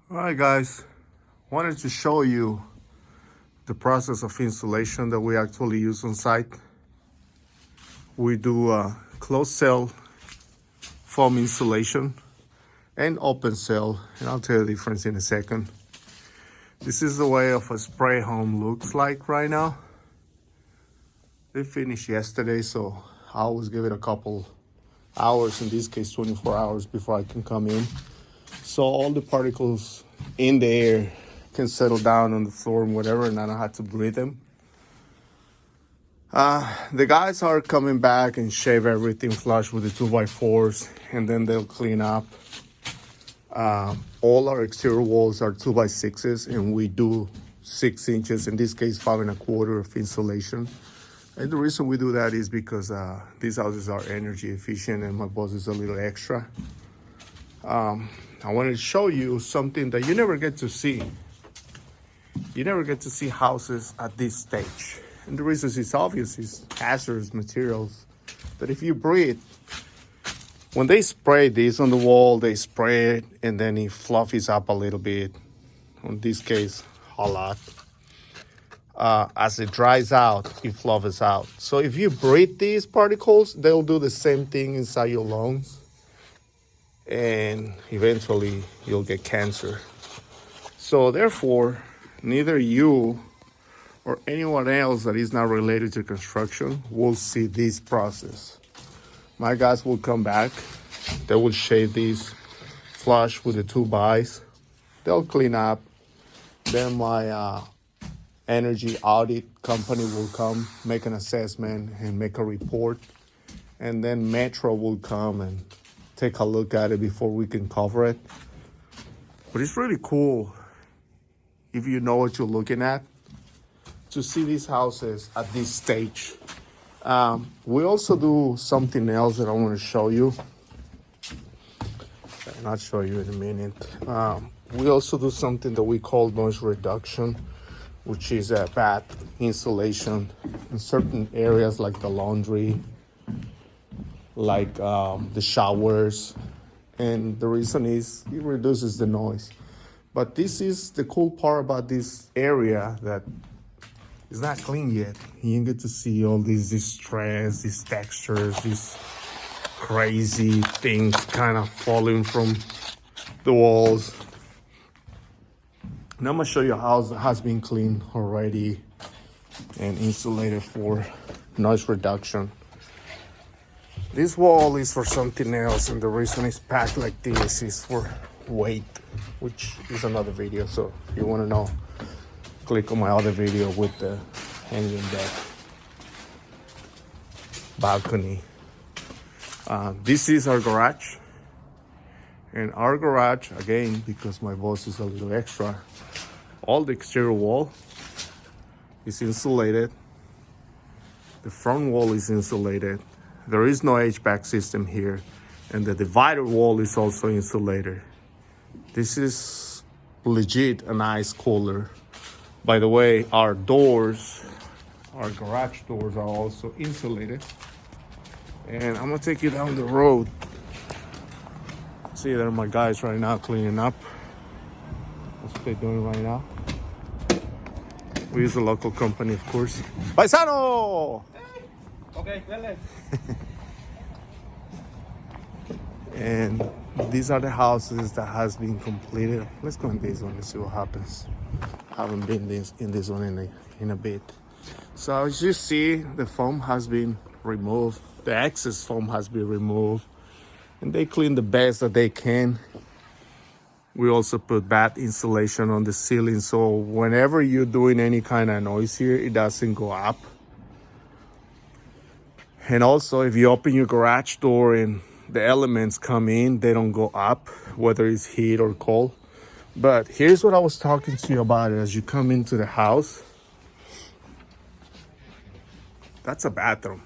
All right, guys, wanted to show you the process of installation that we actually use on site. We do a closed cell foam installation and open cell, and I'll tell you the difference in a second. This is the way of a spray home looks like right now. They finished yesterday, so I always give it a couple hours, in this case 24 hours, before I can come in, so all the particles in the air can settle down on the floor and whatever, and I don't have to breathe them. The guys are coming back and shave everything flush with the 2x4s, and then they'll clean up. All our exterior walls are 2x6s, and we do 6 inches, in this case 5.25 of insulation. And the reason we do that is because these houses are energy efficient, and my boss is a little extra. I wanted to show you something that you never get to see. You never get to see houses at this stage. And the reason is obvious, it's hazardous materials. But if you breathe, when they spray this on the wall, they spray it and then it fluffies up a little bit. In this case, a lot. As it dries out, it fluffies out. So if you breathe these particles, they'll do the same thing inside your lungs. And eventually you'll get cancer. So therefore, neither you or anyone else that is not related to construction will see this process. My guys will come back, they will shave these flush with the 2x, they'll clean up, then my energy audit company will come, make an assessment and make a report, and then Metro will come and take a look at it before we can cover it. But it's really cool, if you know what you're looking at, to see these houses at this stage. We also do something else that I want to show you. I'll show you in a minute. We also do something that we call noise reduction, which is a bath insulation in certain areas like the laundry, like the showers. And the reason is it reduces the noise. But this is the cool part about this area, that it's not clean yet. You get to see all these stress, these textures, these crazy things kind of falling from the walls. Now I'm gonna show you a house that has been cleaned already and insulated for noise reduction. This wall is for something else, and the reason it's packed like this is for weight, which is another video. So if you want to know, click on my other video with the hanging deck balcony. This is our garage, and our garage, again, because my boss is a little extra, all the exterior wall is insulated, the front wall is insulated, there is no HVAC system here, and the divider wall is also insulated. This is legit an ice cooler. By the way, our doors, our garage doors, are also insulated. And I'm gonna take you down the road. See, there are my guys right now cleaning up. That's what they're doing right now. We use a local company, of course. Paisano! Okay, dale. And these are the houses that has been completed. Let's go in this one and see what happens. I haven't been in this one in a bit. So as you see, the foam has been removed. The excess foam has been removed. And they clean the best that they can. We also put bath insulation on the ceiling, so whenever you're doing any kind of noise here, it doesn't go up. And also, if you open your garage door and the elements come in, they don't go up, whether it's heat or cold. But here's what I was talking to you about as you come into the house. That's a bathroom.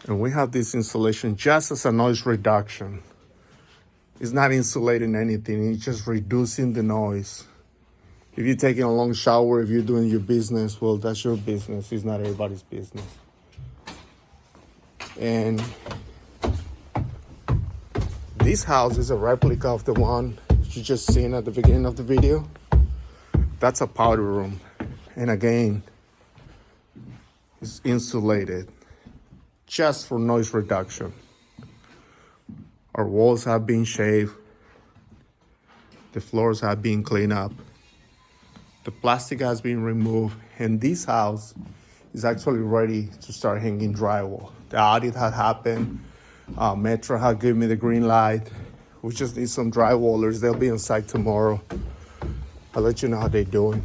And we have this insulation just as a noise reduction. It's not insulating anything, it's just reducing the noise. If you're taking a long shower, if you're doing your business, well, that's your business. It's not everybody's business. And this house is a replica of the one you just seen at the beginning of the video, that's a powder room. And again, it's insulated just for noise reduction. Our walls have been shaved. The floors have been cleaned up. The plastic has been removed. And this house is actually ready to start hanging drywall. The audit had happened. Metro had given me the green light. We just need some drywallers. They'll be on site tomorrow. I'll let you know how they're doing.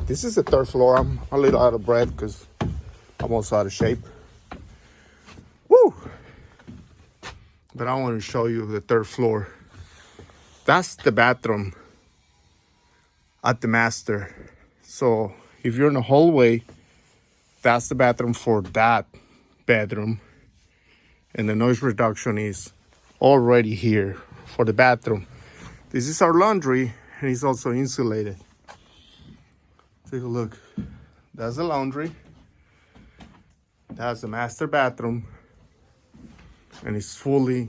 This is the third floor. I'm a little out of breath because I'm also out of shape. Woo! But I want to show you the third floor. That's the bathroom at the master. So if you're in the hallway, that's the bathroom for that bedroom. And the noise reduction is already here for the bathroom. This is our laundry, and it's also insulated. Take a look. That's the laundry. That's the master bathroom. And it's fully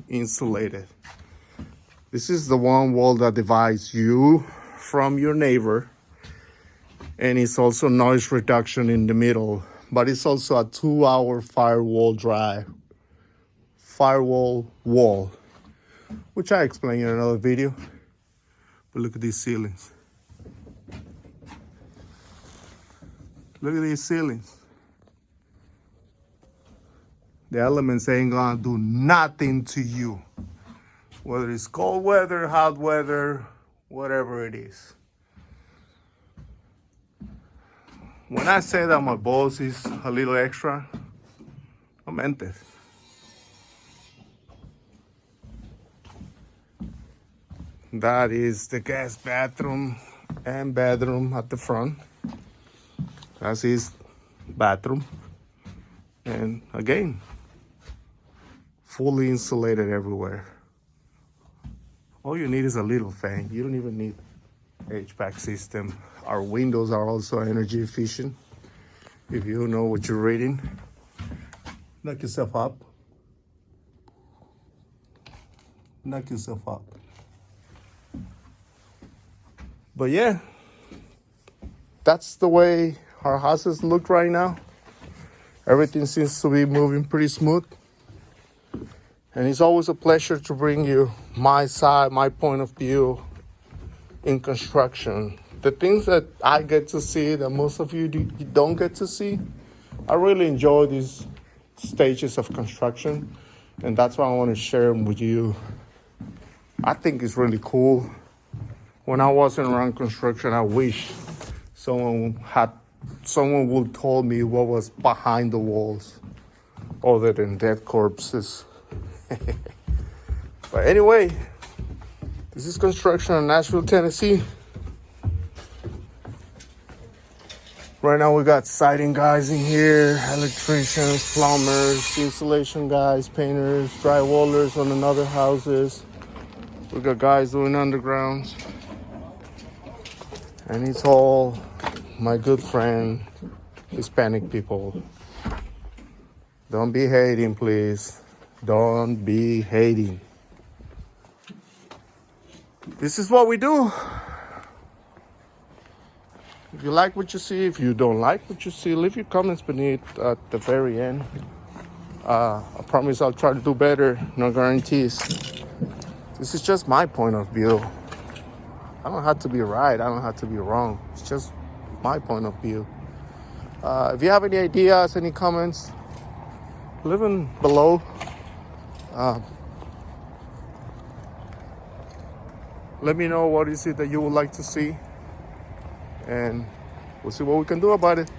insulated. This is the one wall that divides you from your neighbor. And it's also noise reduction in the middle. But it's also a 2-hour firewall wall, which I explained in another video. But look at these ceilings. Look at these ceilings. The elements ain't gonna do nothing to you. Whether it's cold weather, hot weather, whatever it is. When I say that my boss is a little extra, I meant it. That is the guest bathroom and bedroom at the front. That's his bathroom. And again, fully insulated everywhere. All you need is a little fan. You don't even need HVAC system. Our windows are also energy efficient. If you know what you're reading, knock yourself up. Knock yourself up. But yeah, that's the way our houses look right now. Everything seems to be moving pretty smooth. And it's always a pleasure to bring you my side, my point of view in construction. The things that I get to see that most of you don't get to see. I really enjoy these stages of construction. And that's why I want to share them with you. I think it's really cool. When I wasn't around construction, I wish someone would tell me what was behind the walls other than dead corpses. But anyway, this is construction in Nashville, Tennessee. Right now we got siding guys in here, electricians, plumbers, insulation guys, painters, drywallers on another houses. We got guys doing undergrounds. And it's all my good friend, Hispanic people. Don't be hating, please. Don't be hating. This is what we do. If you like what you see, if you don't like what you see, leave your comments beneath at the very end. I promise I'll try to do better, no guarantees. This is just my point of view. I don't have to be right, I don't have to be wrong. It's just my point of view. If you have any ideas, any comments, leave them below. Let me know what is it that you would like to see, and we'll see what we can do about it.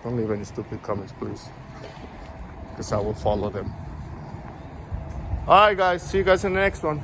Don't leave any stupid comments, please, because I will follow them. All right, guys, see you guys in the next one.